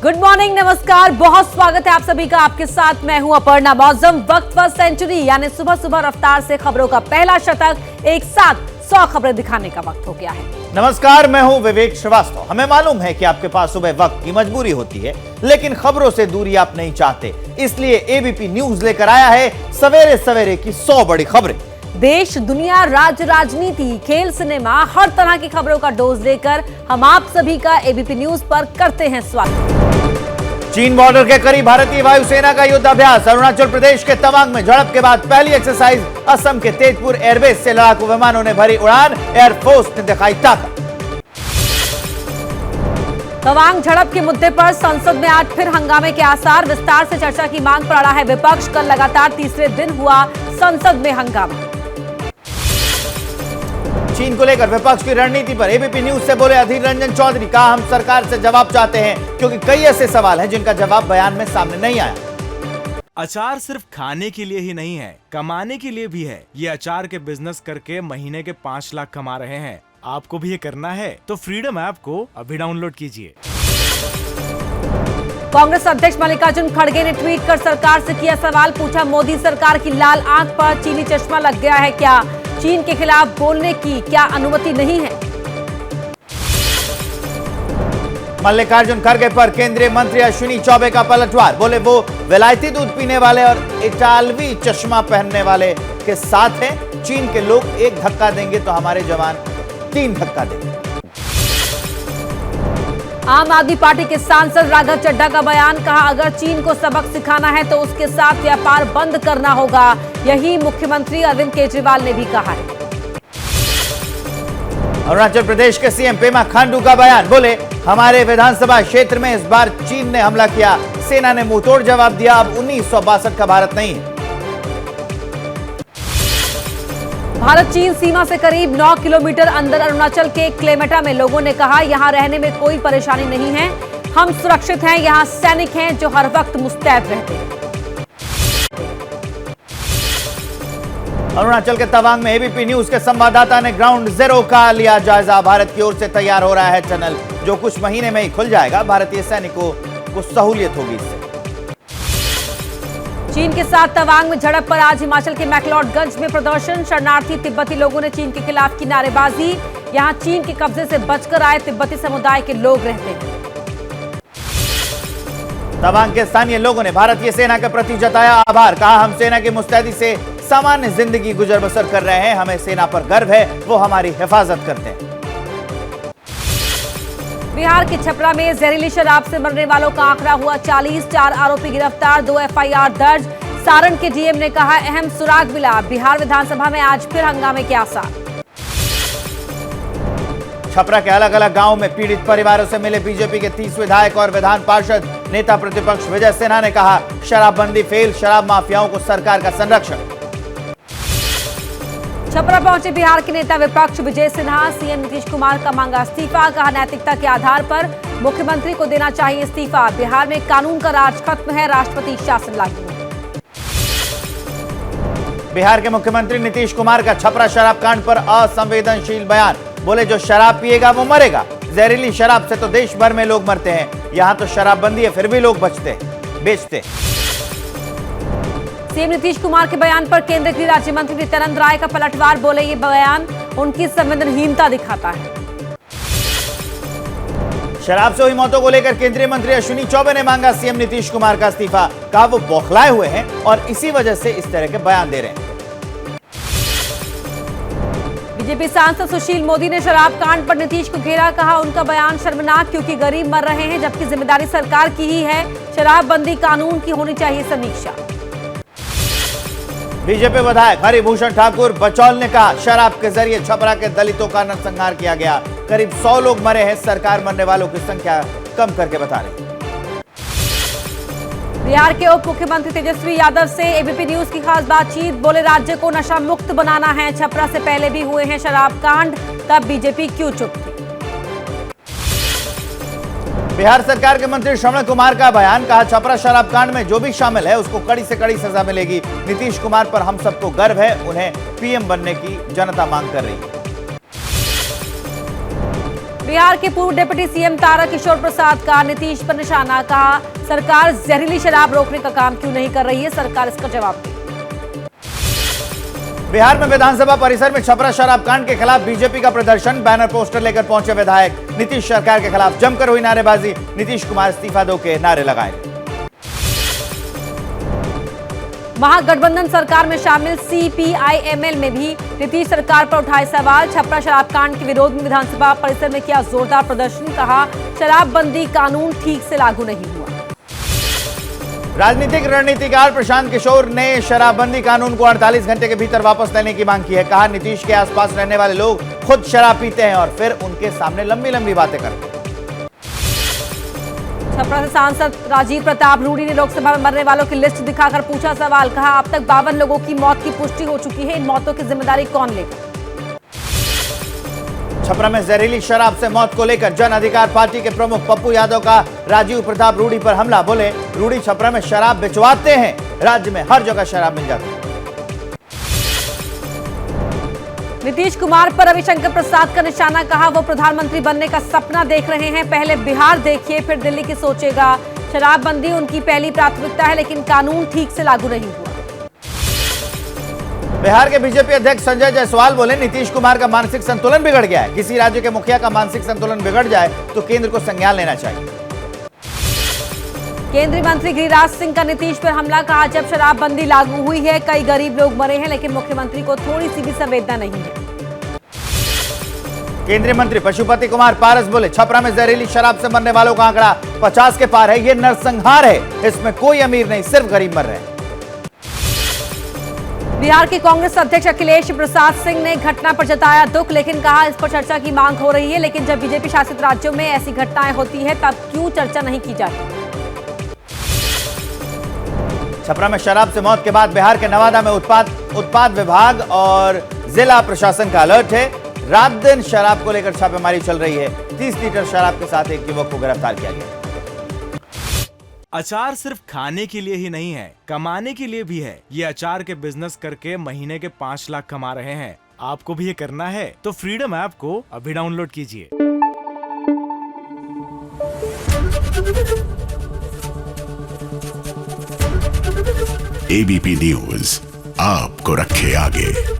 Good morning, नमस्कार, बहुत स्वागत है आप सभी का। आपके साथ मैं हूं अपर्णा मौजम। वक्त पर सेंचुरी यानी सुबह सुबह रफ्तार से खबरों का पहला शतक, एक साथ 100 खबरें दिखाने का वक्त हो गया है। नमस्कार, मैं हूं विवेक श्रीवास्तव। हमें मालूम है कि आपके पास सुबह वक्त की मजबूरी होती है, लेकिन खबरों से दूरी आप नहीं चाहते, इसलिए एबीपी न्यूज लेकर आया है सवेरे सवेरे की 100 बड़ी खबरें। देश, दुनिया, राज्य, राजनीति, खेल, सिनेमा, हर तरह की खबरों का डोज लेकर हम आप सभी का एबीपी न्यूज पर करते हैं स्वागत। चीन बॉर्डर के करीब भारतीय वायुसेना का युद्धाभ्यास। अरुणाचल प्रदेश के तवांग में झड़प के बाद पहली एक्सरसाइज। असम के तेजपुर एयरबेस से लड़ाकू विमानों ने भरी उड़ान। एयरफोर्स ने दिखाई ताकत। तवांग झड़प के मुद्दे पर संसद में आज फिर हंगामे के आसार। विस्तार से चर्चा की मांग पर अड़ा है विपक्ष। कल लगातार तीसरे दिन हुआ संसद में हंगामा। चीन को लेकर विपक्ष की रणनीति पर एबीपी न्यूज से बोले अधीर रंजन चौधरी। कहा, हम सरकार से जवाब चाहते हैं क्योंकि कई ऐसे सवाल हैं जिनका जवाब बयान में सामने नहीं आया। अचार सिर्फ खाने के लिए ही नहीं है, कमाने के लिए भी है। ये अचार के बिजनेस करके महीने के 5 लाख कमा रहे हैं। आपको भी ये करना है तो फ्रीडम ऐप को अभी डाउनलोड कीजिए। कांग्रेस अध्यक्ष मल्लिकार्जुन खड़गे ने ट्वीट कर सरकार से किया सवाल। पूछा, मोदी सरकार की लाल आंख पर चीनी चश्मा लग गया है क्या? चीन के खिलाफ बोलने की क्या अनुमति नहीं है? मल्लिकार्जुन खड़गे पर केंद्रीय मंत्री अश्विनी चौबे का पलटवार। बोले वो विलायती दूध पीने वाले और इटालवी चश्मा पहनने वाले के साथ हैं। चीन के लोग एक धक्का देंगे तो हमारे जवान 3 धक्का देंगे। आम आदमी पार्टी के सांसद राघव चड्ढा का बयान। कहा, अगर चीन को सबक सिखाना है तो उसके साथ व्यापार बंद करना होगा। यही मुख्यमंत्री अरविंद केजरीवाल ने भी कहा है। अरुणाचल प्रदेश के सीएम पेमा खांडू का बयान। बोले, हमारे विधानसभा क्षेत्र में इस बार चीन ने हमला किया, सेना ने मुंहतोड़ जवाब दिया। अब 1962 का भारत नहीं है। भारत चीन सीमा से करीब 9 किलोमीटर अंदर अरुणाचल के क्लेमेटा में लोगों ने कहा, यहां रहने में कोई परेशानी नहीं है, हम सुरक्षित हैं। यहां सैनिक हैं जो हर वक्त मुस्तैद रहते हैं। अरुणाचल के तवांग में एबीपी न्यूज के संवाददाता ने ग्राउंड जीरो का लिया जायजा। भारत की ओर से तैयार हो रहा है टनल, जो कुछ महीने में ही खुल जाएगा। भारतीय सैनिकों को सहूलियत होगी इससे। चीन के साथ तवांग में झड़प पर आज हिमाचल के मैक्लोडगंज में प्रदर्शन। शरणार्थी तिब्बती लोगों ने चीन के खिलाफ की नारेबाजी। यहां चीन के कब्जे से बचकर आए तिब्बती समुदाय के लोग रहते हैं। तवांग के स्थानीय लोगों ने भारतीय सेना के प्रति जताया आभार। कहा, हम सेना की मुस्तैदी से सामान्य जिंदगी गुजर बसर कर रहे हैं, हमें सेना पर गर्व है, वो हमारी हिफाजत करते हैं। बिहार के छपरा में जहरीली शराब से मरने वालों का आंकड़ा हुआ 40। 4 आरोपी गिरफ्तार, 2 एफआईआर दर्ज। सारण के डीएम ने कहा, अहम सुराग मिला। बिहार विधानसभा में आज फिर हंगामे के आसार। छपरा के अलग अलग गांवों में पीड़ित परिवारों से मिले बीजेपी के 30 विधायक और विधान पार्षद। नेता प्रतिपक्ष विजय सिन्हा ने कहा, शराबबंदी फेल, शराब माफियाओं को सरकार का संरक्षण। छपरा पहुंचे बिहार के नेता विपक्ष विजय सिन्हा। सीएम नीतीश कुमार का मांगा इस्तीफा। कहा, नैतिकता के आधार पर मुख्यमंत्री को देना चाहिए इस्तीफा। बिहार में कानून का राज खत्म है, राष्ट्रपति शासन लागू। बिहार के मुख्यमंत्री नीतीश कुमार का छपरा शराब कांड पर असंवेदनशील बयान। बोले, जो शराब पिएगा वो मरेगा। जहरीली शराब से तो देश भर में लोग मरते हैं, यहां तो शराबबंदी है फिर भी लोग बेचते। सीएम नीतीश कुमार के बयान पर केंद्रीय गृह राज्य मंत्री नित्यानंद राय का पलटवार। बोले, ये बयान उनकी संवेदनहीनता दिखाता है। शराब से हुई मौतों को लेकर केंद्रीय मंत्री अश्विनी चौबे ने मांगा सीएम नीतीश कुमार का इस्तीफा। कहा, वो बौखलाए हुए हैं और इसी वजह से इस तरह के बयान दे रहे हैं। बीजेपी सांसद सुशील मोदी ने शराब कांड पर नीतीश को घेरा। कहा, उनका बयान शर्मनाक, क्योंकि गरीब मर रहे हैं जबकि जिम्मेदारी सरकार की ही है। शराबबंदी कानून की होनी चाहिए समीक्षा। बीजेपी विधायक हरिभूषण ठाकुर बचौल ने कहा, शराब के जरिए छपरा के दलितों का नरसंहार किया गया। करीब 100 लोग मरे हैं, सरकार मरने वालों की संख्या कम करके बता रही। बिहार के उप मुख्यमंत्री तेजस्वी यादव से एबीपी न्यूज की खास बातचीत। बोले, राज्य को नशा मुक्त बनाना है। छपरा से पहले भी हुए हैं शराब कांड, तब बीजेपी क्यों चुप थी? बिहार सरकार के मंत्री श्रवण कुमार का बयान। कहा, छपरा शराब कांड में जो भी शामिल है उसको कड़ी से कड़ी सजा मिलेगी। नीतीश कुमार पर हम सबको गर्व है, उन्हें पीएम बनने की जनता मांग कर रही है। बिहार के पूर्व डिप्टी सीएम तारकिशोर प्रसाद का नीतीश पर निशाना, कहा सरकार जहरीली शराब रोकने का काम क्यों नहीं कर रही है, सरकार इसका जवाब दे। बिहार में विधानसभा परिसर में छपरा शराब कांड के खिलाफ बीजेपी का प्रदर्शन, बैनर पोस्टर लेकर पहुंचे विधायक। नीतीश सरकार के खिलाफ जमकर हुई नारेबाजी, नीतीश कुमार इस्तीफा दो के नारे लगाए। महागठबंधन सरकार में शामिल सीपीआईएमएल में भी नीतीश सरकार पर उठाए सवाल, छपरा शराब कांड के विरोध में विधानसभा परिसर में किया जोरदार प्रदर्शन, कहा शराबबंदी कानून ठीक से लागू नहीं हुआ। राजनीतिक रणनीतिकार प्रशांत किशोर ने शराबबंदी कानून को 48 घंटे के भीतर वापस लेने की मांग की है। कहा नीतीश के आसपास रहने वाले लोग खुद शराब पीते हैं और फिर उनके सामने लंबी लंबी बातें करते हैं। छपरा से सांसद राजीव प्रताप रूडी ने लोकसभा में मरने वालों की लिस्ट दिखाकर पूछा सवाल, कहा अब तक 52 लोगों की मौत की पुष्टि हो चुकी है, इन मौतों की जिम्मेदारी कौन लेगा। छपरा में जहरीली शराब से मौत को लेकर जन अधिकार पार्टी के प्रमुख पप्पू यादव का राजीव प्रताप रूडी पर हमला, बोले रूडी छपरा में शराब बिचवाते हैं, राज्य में हर जगह शराब मिल जाती है। नीतीश कुमार पर रविशंकर प्रसाद का निशाना, कहा वो प्रधानमंत्री बनने का सपना देख रहे हैं, पहले बिहार देखिए फिर दिल्ली की सोचेगा, शराबबंदी उनकी पहली प्राथमिकता है लेकिन कानून ठीक से लागू नहीं हुआ। बिहार के बीजेपी अध्यक्ष संजय जायसवाल बोले नीतीश कुमार का मानसिक संतुलन बिगड़ गया है, किसी राज्य के मुखिया का मानसिक संतुलन बिगड़ जाए तो केंद्र को संज्ञान लेना चाहिए। केंद्रीय मंत्री गिरिराज सिंह का नीतीश पर हमला, कहा जब शराबबंदी लागू हुई है कई गरीब लोग मरे हैं लेकिन मुख्यमंत्री को थोड़ी सी भी संवेदना नहीं है। केंद्रीय मंत्री पशुपति कुमार पारस बोले छपरा में जहरीली शराब से मरने वालों का आंकड़ा 50 के पार है, ये नरसंहार है, इसमें कोई अमीर नहीं सिर्फ गरीब मर रहे हैं। बिहार के कांग्रेस अध्यक्ष अखिलेश प्रसाद सिंह ने घटना पर जताया दुख, लेकिन कहा इस पर चर्चा की मांग हो रही है, लेकिन जब बीजेपी शासित राज्यों में ऐसी घटनाएं होती है तब क्यों चर्चा नहीं की जाती। छपरा में शराब से मौत के बाद बिहार के नवादा में उत्पाद विभाग और जिला प्रशासन का अलर्ट है, रात दिन शराब को लेकर छापेमारी चल रही है। 30 लीटर शराब के साथ एक युवक को गिरफ्तार किया गया। अचार सिर्फ खाने के लिए ही नहीं है, कमाने के लिए भी है। ये अचार के बिजनेस करके महीने के 5 लाख कमा रहे हैं। आपको भी ये करना है तो फ्रीडम ऐप को अभी डाउनलोड कीजिए। एबीपी न्यूज आपको रखे आगे।